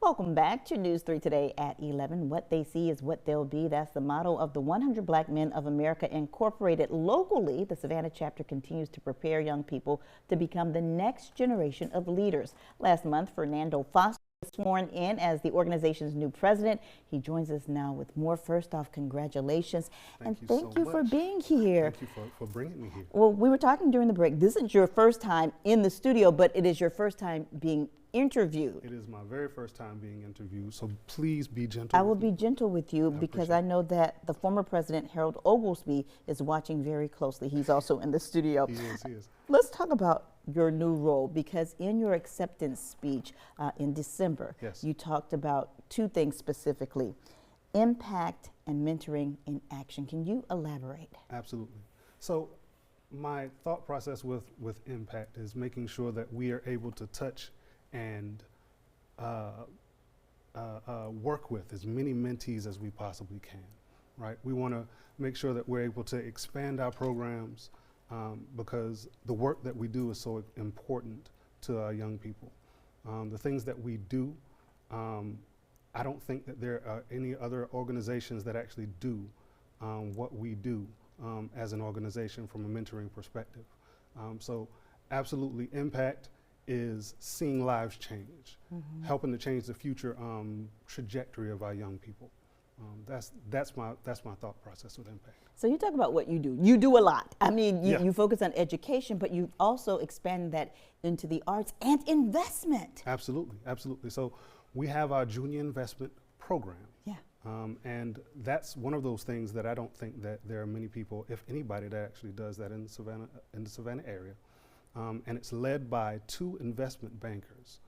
Welcome back to News 3 Today at 11. What they see is what they'll be. That's the motto of the 100 Black Men of America Incorporated. Locally, the Savannah chapter continues to prepare young people to become the next generation of leaders. Last month, Fernando Foster was sworn in as the organization's new president. He joins us now with more. First off, congratulations. Thank you for being here. Thank you for bringing me here. Well, we were talking during the break. This is your first time in the studio, but it is your first time being interviewed. It is my very first time being interviewed, so please be gentle. I will be gentle with you because I know that the former president, Harold Oglesby, is watching very closely. He's also in the studio. He is. Let's talk about your new role, because in your acceptance speech in December, yes, you talked about two things specifically: impact and mentoring in action. Can you elaborate? Absolutely. So my thought process with impact is making sure that we are able to touch and work with as many mentees as we possibly can, right? We want to make sure that we're able to expand our programs because the work that we do is so important to our young people. The things that we do, I don't think that there are any other organizations that actually do what we do as an organization from a mentoring perspective. So absolutely, impact is seeing lives change, helping to change the future trajectory of our young people. That's my thought process with impact. So you talk about what you do. You do a lot. I mean, you Yeah. focus on education, but you also expand that into the arts and investment. Absolutely. So we have our junior investment program. Yeah. And that's one of those things that I don't think that there are many people, if anybody, that actually does that in the Savannah area. And it's led by two investment bankers,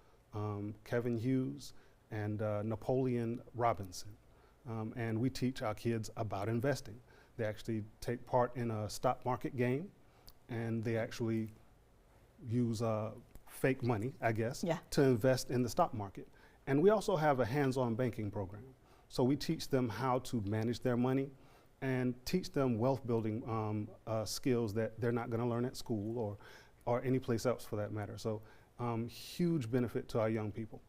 Kevin Hughes and Napoleon Robinson. And we teach our kids about investing. They actually take part in a stock market game, and they actually use fake money, I guess, to invest in the stock market. And we also have a hands-on banking program. So we teach them how to manage their money and teach them wealth building skills that they're not going to learn at school or any place else for that matter. So huge benefit to our young people.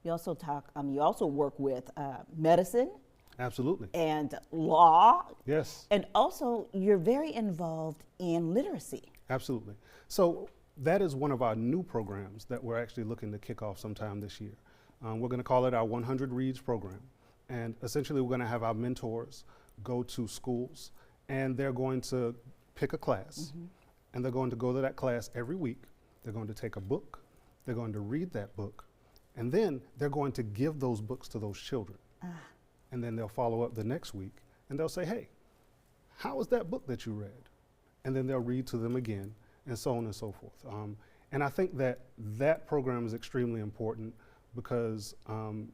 You also you also work with medicine. Absolutely. And law. Yes. And also you're very involved in literacy. Absolutely. So that is one of our new programs that we're actually looking to kick off sometime this year. We're going to call it our 100 Reads program. And essentially we're going to have our mentors go to schools, and they're going to pick a class. And they're going to go to that class every week. They're going to take a book, they're going to read that book, and then they're going to give those books to those children. And then they'll follow up the next week and they'll say, hey, how was that book that you read? And then they'll read to them again, and so on and so forth. And I think that that program is extremely important because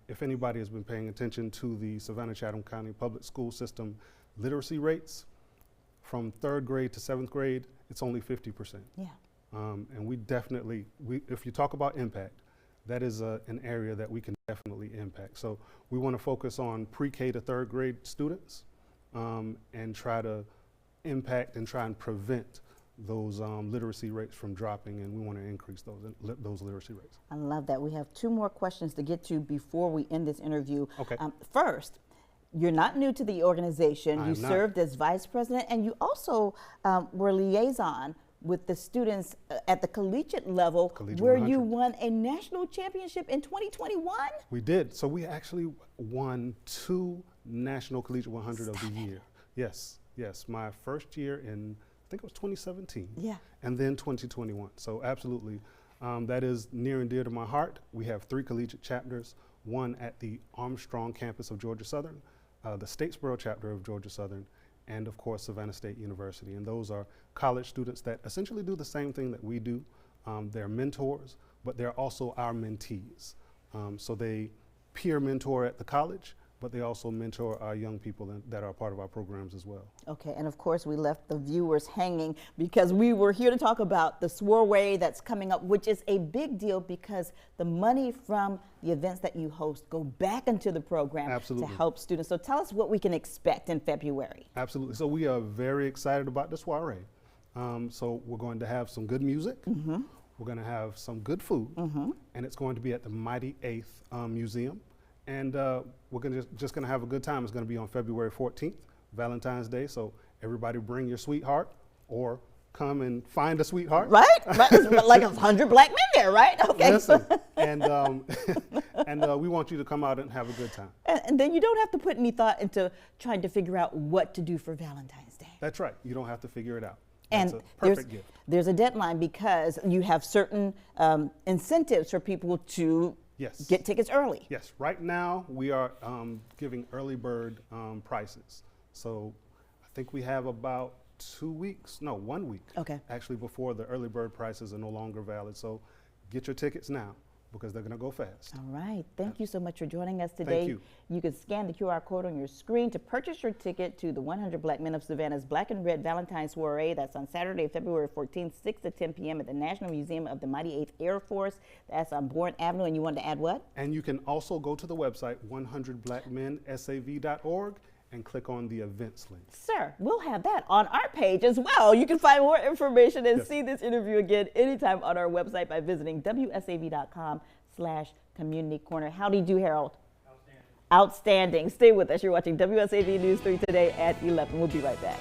if anybody has been paying attention to the Savannah-Chatham County Public School System literacy rates, from 3rd grade to 7th grade, it's only 50%. Yeah. And we definitely, if you talk about impact, that is an area that we can definitely impact. So we want to focus on pre-K to 3rd grade students and try to impact and try and prevent those literacy rates from dropping, and we want to increase those literacy rates. I love that. We have two more questions to get to before we end this interview. Okay. First, you're not new to the organization. You served as vice president, and you also were liaison with the students at the collegiate level, where 100. You won a national championship in 2021? We did. So we actually won 2 National Collegiate 100 of the year. Yes. My first year in, I think it was 2017. Yeah. And then 2021. So absolutely, that is near and dear to my heart. We have 3 collegiate chapters, one at the Armstrong campus of Georgia Southern, the Statesboro chapter of Georgia Southern, and of course Savannah State University. And those are college students that essentially do the same thing that we do. They're mentors, but they're also our mentees. So they peer mentor at the college, but they also mentor our young people that are part of our programs as well. Okay, and of course we left the viewers hanging because we were here to talk about the Soiree that's coming up, which is a big deal because the money from the events that you host go back into the program. Absolutely. To help students. So tell us what we can expect in February. Absolutely. So we are very excited about the Soiree. So we're going to have some good music. We're going to have some good food, and it's going to be at the Mighty Eighth Museum. And we're just gonna have a good time. It's gonna be on February 14th, Valentine's Day. So everybody bring your sweetheart or come and find a sweetheart. Right? It's like 100 black men there, right? Okay. Listen, and we want you to come out and have a good time. And then you don't have to put any thought into trying to figure out what to do for Valentine's Day. That's right. You don't have to figure it out. And That's a perfect gift. There's a deadline because you have certain incentives for people to get tickets early. Yes. Right now we are giving early bird prices. So I think we have about 1 week. Okay. Actually, before the early bird prices are no longer valid. So get your tickets now because they're going to go fast. All right. Thank you so much for joining us today. Thank you. You can scan the QR code on your screen to purchase your ticket to the 100 Black Men of Savannah's Black and Red Valentine Soiree. That's on Saturday, February 14th, 6 to 10 p.m. at the National Museum of the Mighty 8th Air Force. That's on Bourne Avenue. And you wanted to add what? And you can also go to the website 100blackmensav.org and click on the events link. Sir, we'll have that on our page as well. You can find more information and see this interview again anytime on our website by visiting wsav.com/community corner. Howdy do, Harold? Outstanding. Stay with us. You're watching WSAV News 3 today at 11. We'll be right back.